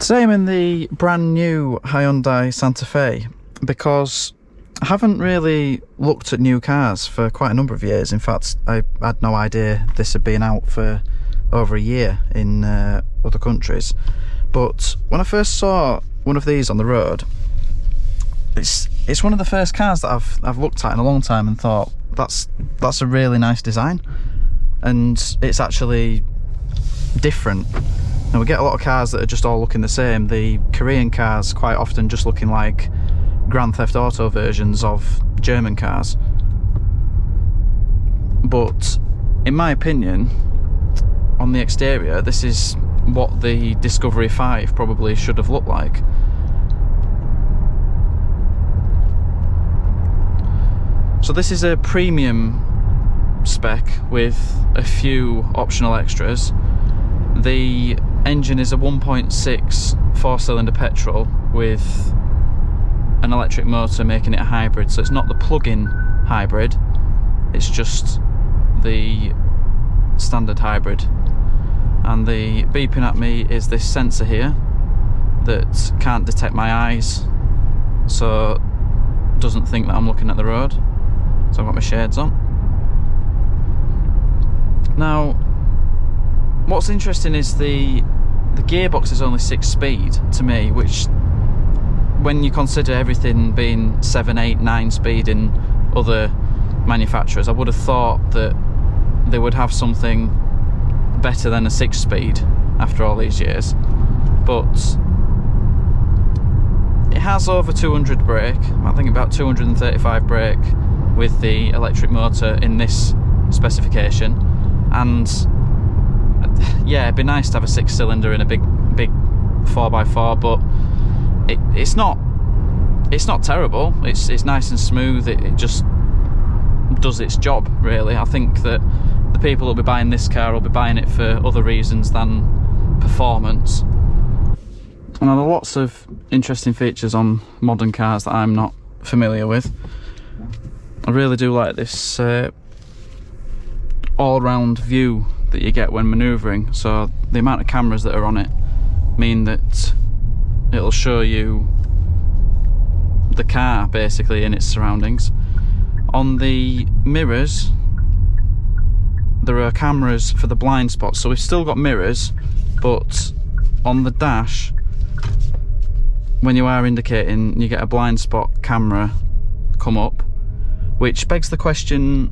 Today I'm in the brand new Hyundai Santa Fe because I haven't really looked at new cars for quite a number of years. In fact, I had no idea this had been out for over a year in other countries. But when I first saw one of these on the road, it's one of the first cars that I've looked at in a long time and thought that's a really nice design, and it's actually different. Now, we get a lot of cars that are just all looking the same. The Korean cars quite often just looking like Grand Theft Auto versions of German cars. But in my opinion, on the exterior, this is what the Discovery 5 probably should have looked like. So this is a premium spec with a few optional extras. The engine is a 1.6 four-cylinder petrol with an electric motor, making it a hybrid. So it's not the plug-in hybrid, it's just the standard hybrid. And the beeping at me is this sensor here that can't detect my eyes, so doesn't think that I'm looking at the road. So I've got my shades on. Now, what's interesting is the gearbox is only 6-speed to me, which, when you consider everything being 7, 8, 9-speed in other manufacturers, I would have thought that they would have something better than a 6-speed after all these years. But it has over 200 brake, I think about 235 brake with the electric motor in this specification. And yeah, it'd be nice to have a 6-cylinder in a big 4x4, but it's not terrible. It's nice and smooth. It just does its job, really. I think that the people who'll be buying this car will be buying it for other reasons than performance. And there are lots of interesting features on modern cars that I'm not familiar with. I really do like this all-round view that you get when manoeuvring. So the amount of cameras that are on it mean that it'll show you the car basically in its surroundings. On the mirrors, there are cameras for the blind spots, so we've still got mirrors, but on the dash, when you are indicating, you get a blind spot camera come up, which begs the question,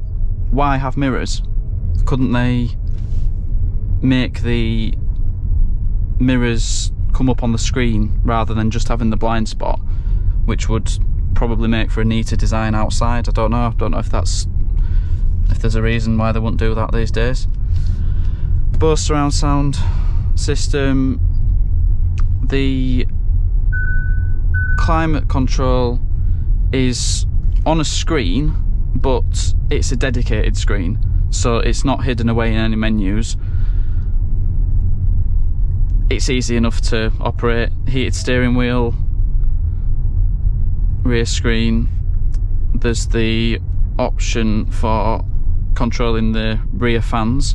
why have mirrors? Couldn't they make the mirrors come up on the screen rather than just having the blind spot, which would probably make for a neater design outside? I don't know if there's a reason why they wouldn't do that these days. Bose surround sound system. The climate control is on a screen, but it's a dedicated screen, so it's not hidden away in any menus. It's easy enough to operate. Heated steering wheel, rear screen. There's the option for controlling the rear fans,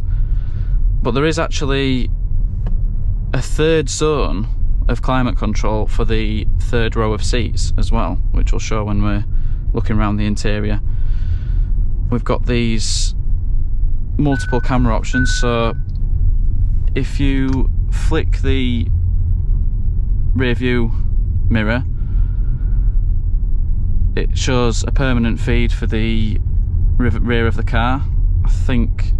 but there is actually a third zone of climate control for the third row of seats as well, which will show when we're looking around the interior. We've got these multiple camera options, so if you flick the rear view mirror, it shows a permanent feed for the rear of the car. I think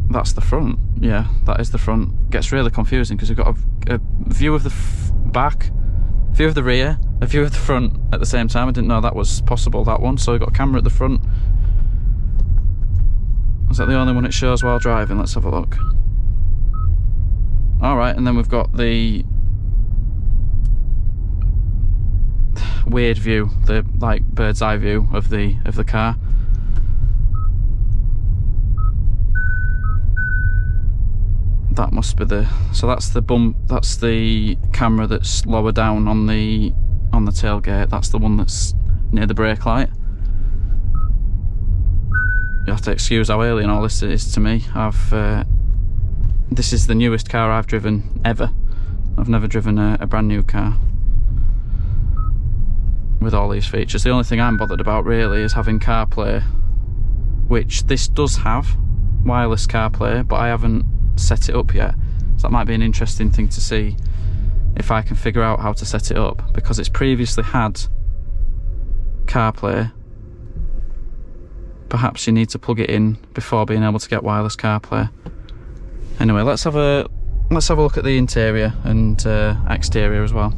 that's the front. Yeah, that is the front. Gets really confusing because we've got a view of the back, view of the rear, a view of the front at the same time. I didn't know that was possible, that one. So we've got a camera at the front. Is that the only one it shows while driving? Let's have a look. Alright, and then we've got the weird view, the like bird's eye view of the car. That must be so that's the bump, that's the camera that's lower down on the tailgate. That's the one that's near the brake light. You have to excuse how alien all this is to me. I've this is the newest car I've driven ever. I've never driven a brand new car with all these features. The only thing I'm bothered about really is having CarPlay, which this does have, wireless CarPlay, but I haven't set it up yet. So that might be an interesting thing to see if I can figure out how to set it up, because it's previously had CarPlay. Perhaps you need to plug it in before being able to get wireless CarPlay. Anyway, let's have a look at the interior and exterior as well.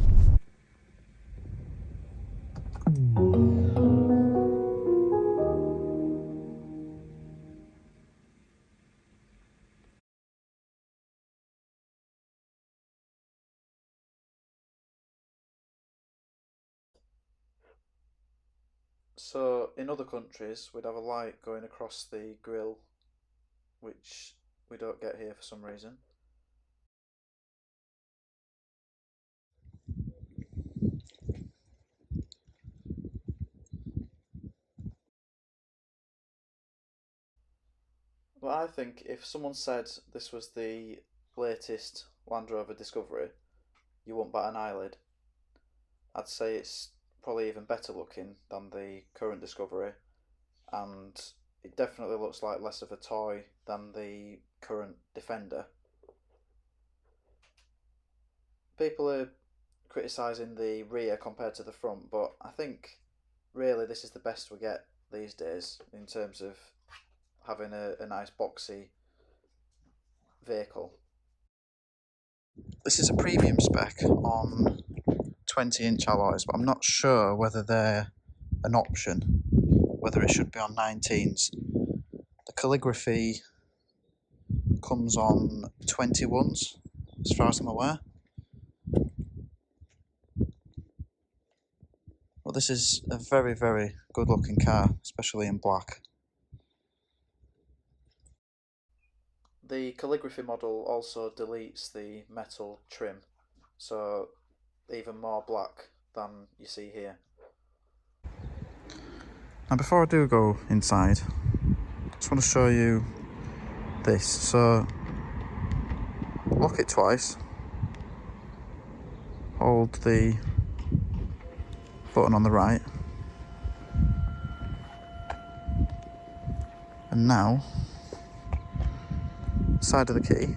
So in other countries we'd have a light going across the grille, which we don't get here for some reason. Well, I think if someone said this was the latest Land Rover Discovery, you wouldn't bat an eyelid. I'd say it's probably even better looking than the current Discovery, and it definitely looks like less of a toy than the current Defender. People are criticising the rear compared to the front, but I think really this is the best we get these days in terms of having a nice boxy vehicle. This is a premium spec on 20-inch alloys, but I'm not sure whether they're an option, whether it should be on 19s. The calligraphy comes on 21s, as far as I'm aware. Well, this is a very, very good looking car, especially in black. The calligraphy model also deletes the metal trim, so even more black than you see here. Now before I do go inside, I just want to show you this. So lock it twice, hold the button on the right, and now side of the key,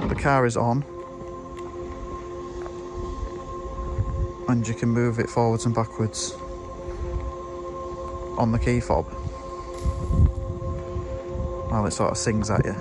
the car is on, and you can move it forwards and backwards on the key fob while it sort of sings at you.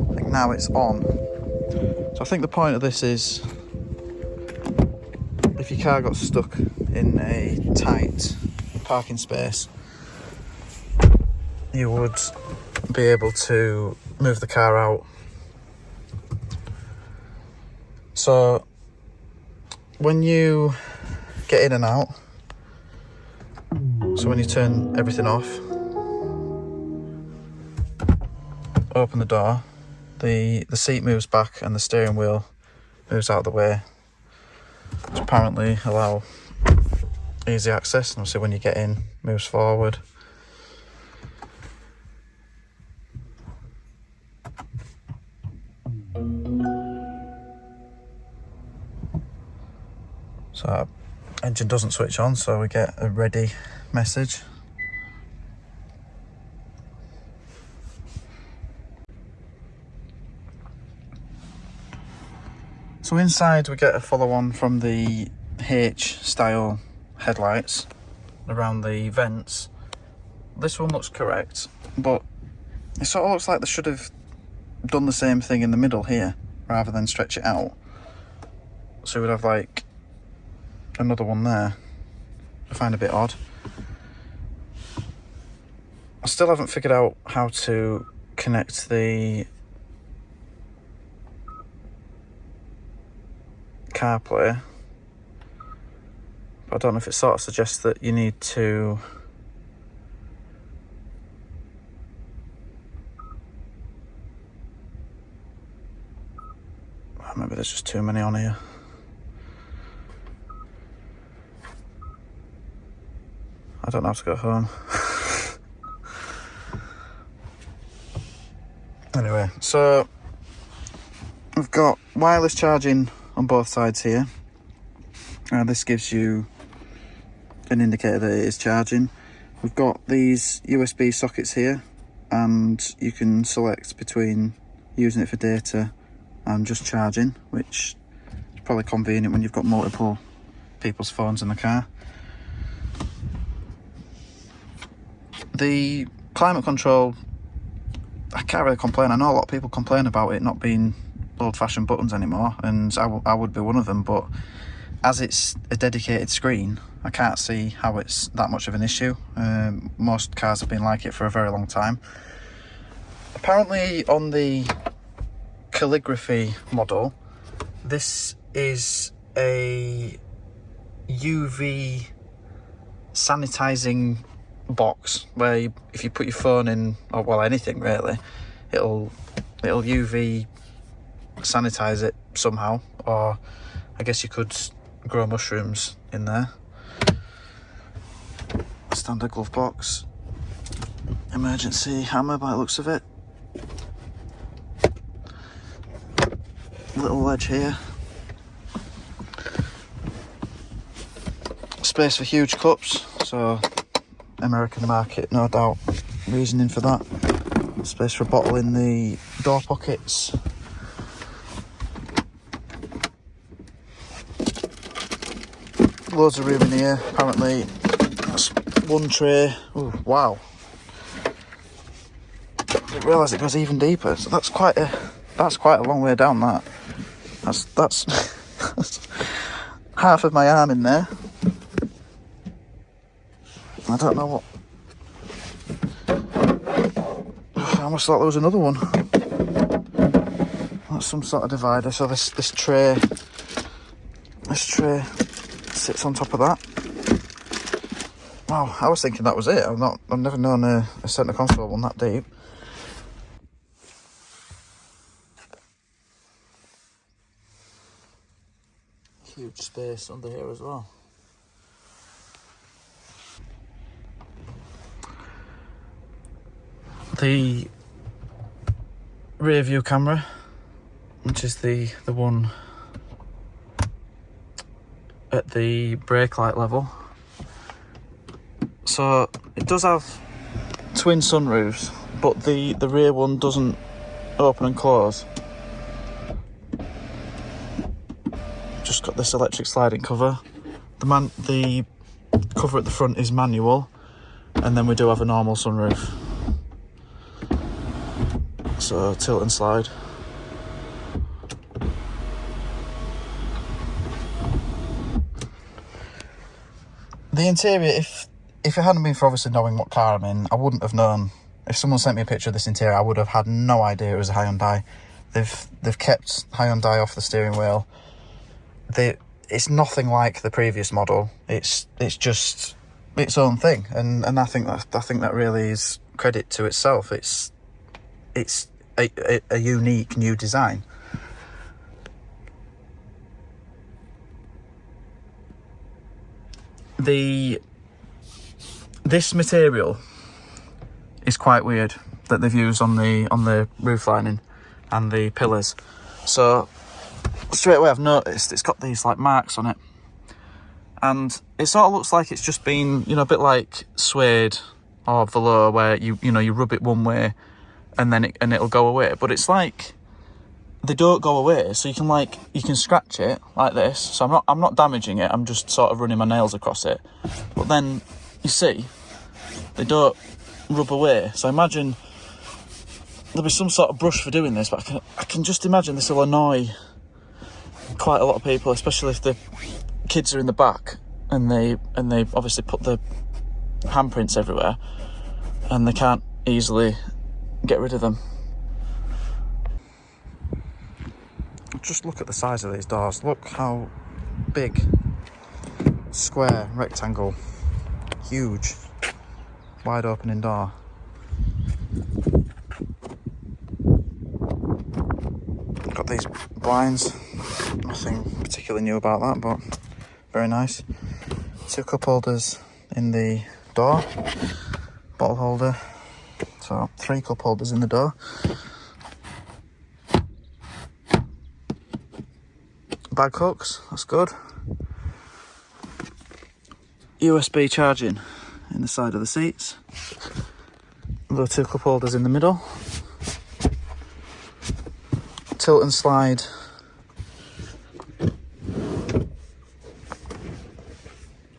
I think now it's on. So I think the point of this is, if your car got stuck in a tight parking space, you would be able to move the car out. So when you get in and out, so when you turn everything off, open the door, the seat moves back and the steering wheel moves out of the way to apparently allow easy access, and obviously when you get in, moves forward. So our engine doesn't switch on, so we get a ready message. So inside we get a follow-on from the H-style headlights around the vents. This one looks correct, but it sort of looks like they should have done the same thing in the middle here rather than stretch it out. So we'd have like another one there. I find a bit odd. I still haven't figured out how to connect the CarPlay. But I don't know if it sort of suggests that you need to maybe there's just too many on here. I don't know how to go home. Anyway, so we've got wireless charging on both sides here. This gives you an indicator that it is charging. We've got these USB sockets here, and you can select between using it for data and just charging, which is probably convenient when you've got multiple people's phones in the car. The climate control, I can't really complain. I know a lot of people complain about it not being old-fashioned buttons anymore, and I would be one of them, but as it's a dedicated screen, I can't see how it's that much of an issue. Most cars have been like it for a very long time. Apparently on the calligraphy model, this is a UV sanitizing box where if you put your phone in, or well anything really, it'll UV sanitize it somehow, or I guess you could grow mushrooms in there. Standard glove box, emergency hammer by the looks of it, little ledge here, space for huge cups, so American market, no doubt, reasoning for that. Space for a bottle in the door pockets. Loads of room in here. Apparently that's one tray. Oh wow, I didn't realise it goes even deeper, so that's quite a long way down. That's that's half of my arm in there. I don't know what. I almost thought there was another one. That's some sort of divider. So this tray sits on top of that. Wow, I was thinking that was it. I've never known a centre console one that deep. Huge space under here as well. The rear view camera, which is the one at the brake light level. So it does have twin sunroofs, but the rear one doesn't open and close. Just got this electric sliding cover. The cover at the front is manual, and then we do have a normal sunroof. So tilt and slide. The interior, if it hadn't been for obviously knowing what car I'm in, I wouldn't have known. If someone sent me a picture of this interior, I would have had no idea it was a Hyundai. They've kept Hyundai off the steering wheel. It's nothing like the previous model. It's just its own thing, and I think that really is credit to itself. It's a unique new design. This material is quite weird that they've used on the roof lining and the pillars. So straight away I've noticed it's got these like marks on it, and it sort of looks like it's just been, a bit like suede or velour, where you rub it one way and then it'll go away. But it's like they don't go away, so you can scratch it like this. So I'm not damaging it, I'm just sort of running my nails across it. But then you see they don't rub away. So I imagine there'll be some sort of brush for doing this, but I can just imagine this will annoy quite a lot of people, especially if the kids are in the back and they obviously put the handprints everywhere. and they can't easily get rid of them. Just look at the size of these doors. Look how big, square, rectangle, huge, wide opening door. Got these blinds, nothing particularly new about that, but very nice. 2 cup holders in the door, bottle holder, so 3 cup holders in the door. Bag hooks, that's good. USB charging in the side of the seats. Another 2 cup holders in the middle. Tilt and slide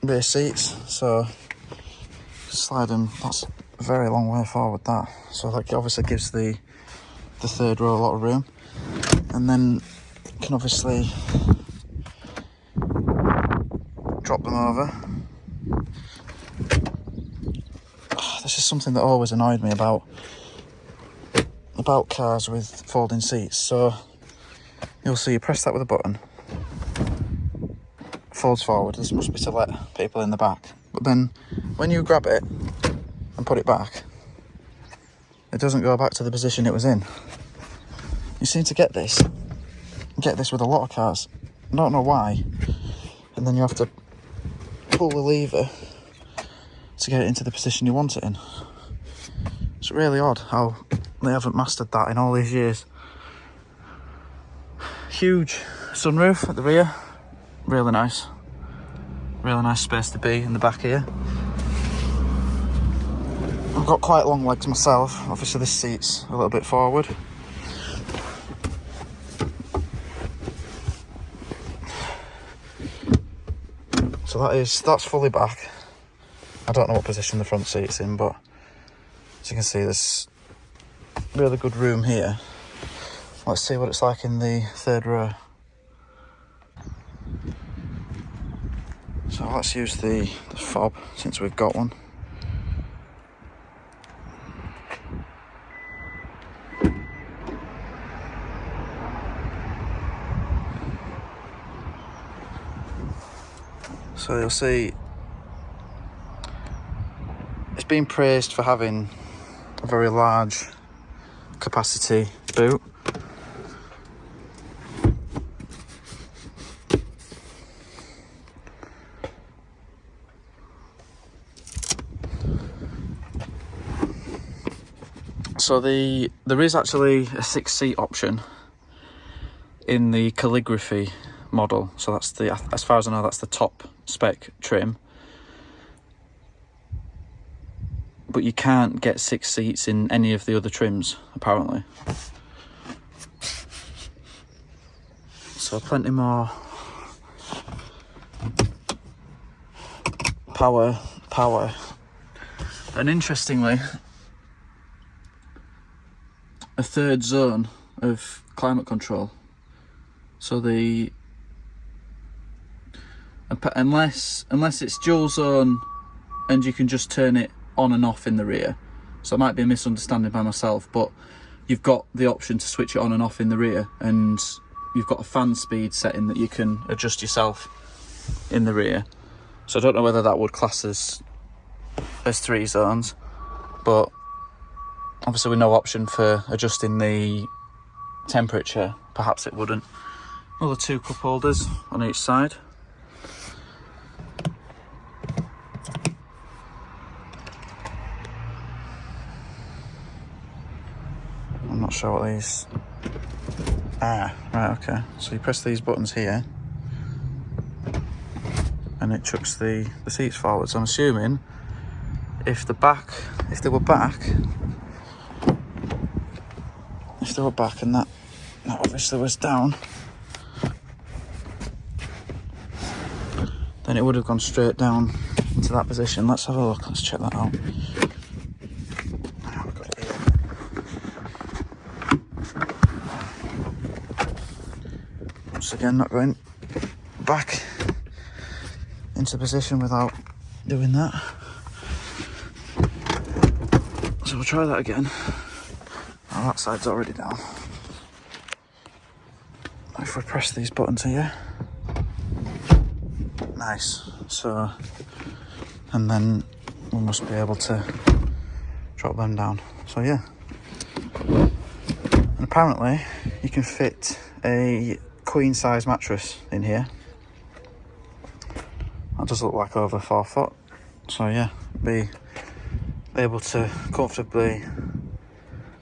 rear seats, so slide them, that's a very long way forward that, so that obviously gives the third row a lot of room. And then you can obviously drop them over. This is something that always annoyed me about cars with folding seats. So you'll see you press that with a button, folds forward. This must be to let people in the back, but then when you grab it and put it back, it doesn't go back to the position it was in. You seem to get this with a lot of cars. I don't know why. And then you have to pull the lever to get it into the position you want it in. It's really odd how they haven't mastered that in all these years. Huge sunroof at the rear, really nice space to be in the back here. I've got quite long legs myself, obviously this seat's a little bit forward. So that's fully back. I don't know what position the front seat's in, but as you can see, there's really good room here. Let's see what it's like in the third row. So let's use the fob since we've got one. So you'll see it's been praised for having a very large capacity boot. So there is actually a 6-seat option in the calligraphy model. So that's as far as I know, that's the top spec trim. But you can't get 6 seats in any of the other trims, apparently. So plenty more power. And interestingly, a third zone of climate control. So unless it's dual zone and you can just turn it on and off in the rear. So it might be a misunderstanding by myself, but you've got the option to switch it on and off in the rear, and you've got a fan speed setting that you can adjust yourself in the rear. So I don't know whether that would class as 3 zones, but obviously with no option for adjusting the temperature, perhaps it wouldn't. Another 2 cup holders on each side. I'm not sure what these... right, okay. So you press these buttons here and it chucks the seats forward. So I'm assuming if they were back and that obviously was down, then it would have gone straight down into that position. Let's have a look, let's check that out. I've got it here. Once again, not going back into position without doing that. So we'll try that again. Oh, that side's already down. If we press these buttons here. Nice. So, and then we must be able to drop them down. So yeah. And apparently you can fit a queen size mattress in here. That does look like over 4 foot. So yeah, be able to comfortably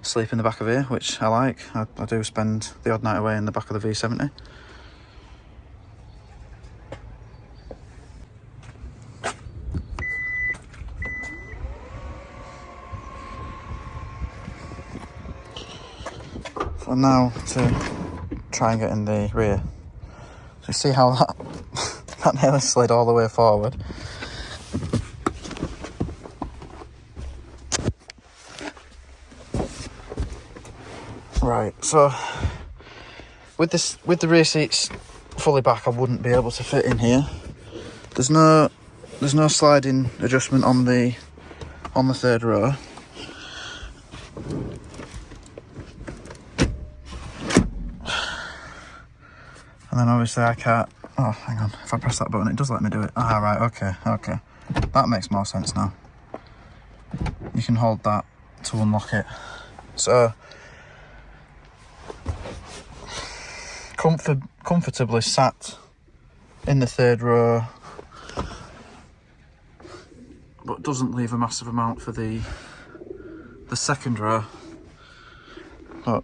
sleep in the back of here, which I like. I do spend the odd night away in the back of the V70. So now to try and get in the rear. So you see how that nearly slid all the way forward. Right, so with the rear seats fully back, I wouldn't be able to fit in here. There's no sliding adjustment on the third row. And then obviously I can't. Oh, hang on. If I press that button, it does let me do it. Ah, right. Okay. That makes more sense now. You can hold that to unlock it. So comfortably sat in the third row, but doesn't leave a massive amount for the second row. But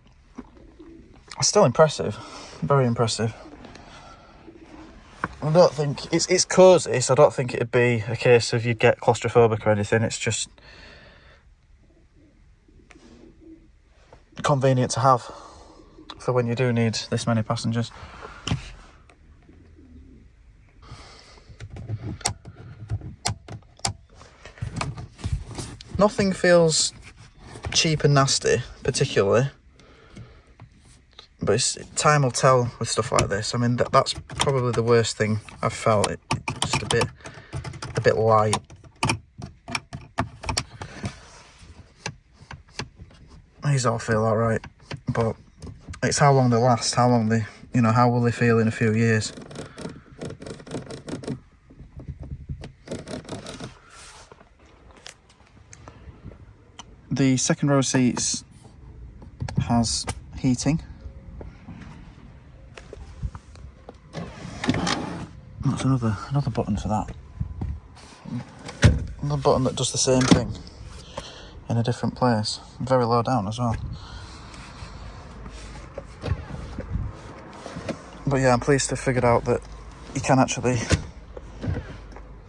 still impressive, very impressive. I don't think it's cosy, so I don't think it'd be a case of you'd get claustrophobic or anything. It's just convenient to have for when you do need this many passengers. Nothing feels cheap and nasty particularly, but time will tell with stuff like this. I mean, that's probably the worst thing I've felt. It's just a bit light. These all feel all right, but it's how long they last, how long they, how will they feel in a few years. The second row seats has heating. That's another button for that. Another button that does the same thing in a different place. Very low down as well. But yeah, I'm pleased to have figured out that you can actually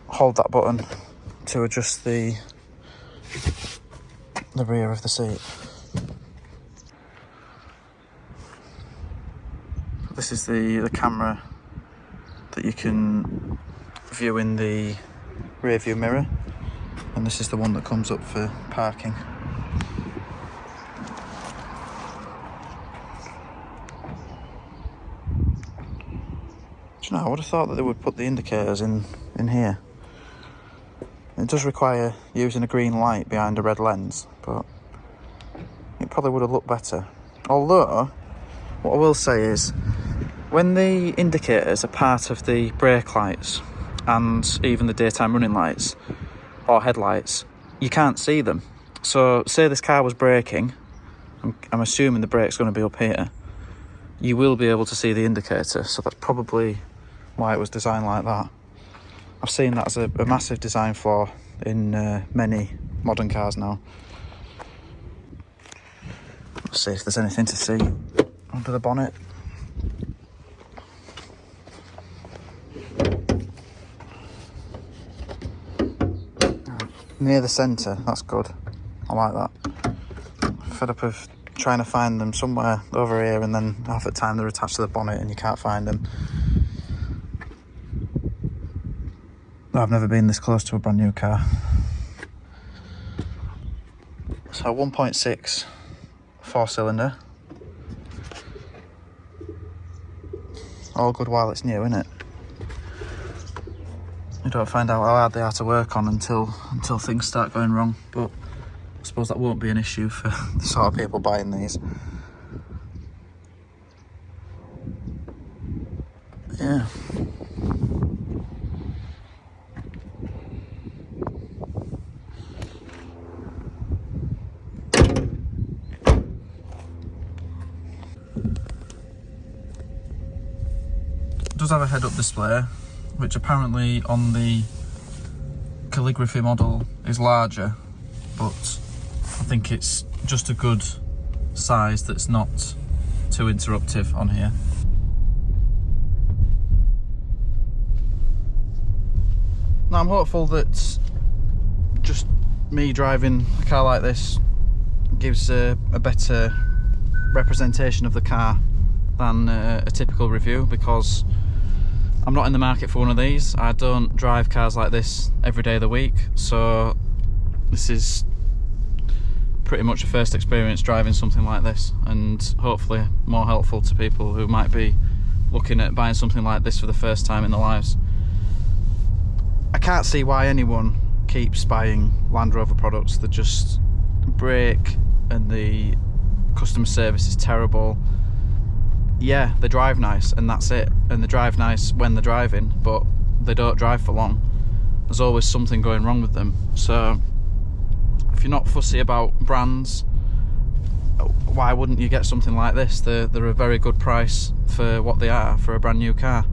hold that button to adjust the rear of the seat. This is the camera that you can view in the rear view mirror, and this is the one that comes up for parking. Do you know, I would have thought that they would put the indicators in here. It does require using a green light behind a red lens, but it probably would have looked better. Although, what I will say is, when the indicators are part of the brake lights and even the daytime running lights or headlights, you can't see them. So say this car was braking, I'm assuming the brake's going to be up here, you will be able to see the indicator, so that's probably why it was designed like that. I've seen that as a massive design flaw in many modern cars now. Let's see if there's anything to see under the bonnet. Near the centre, that's good. I like that. Fed up of trying to find them somewhere over here, and then half the time they're attached to the bonnet and you can't find them. I've never been this close to a brand new car. So 1.6 4-cylinder. All good while it's new, innit? You don't find out how hard they are to work on until things start going wrong. But suppose that won't be an issue for the sort of people buying these. Yeah. It does have a head-up display, which apparently on the calligraphy model is larger, but I think it's just a good size that's not too interruptive on here. Now I'm hopeful that just me driving a car like this gives a better representation of the car than a typical review, because I'm not in the market for one of these. I don't drive cars like this every day of the week, so this is pretty much a first experience driving something like this, and hopefully more helpful to people who might be looking at buying something like this for the first time in their lives. I can't see why anyone keeps buying Land Rover products. They just break and the customer service is terrible. Yeah, they drive nice and that's it, and they drive nice when they're driving, but they don't drive for long. There's always something going wrong with them. So if you're not fussy about brands, why wouldn't you get something like this? They're a very good price for what they are for a brand new car.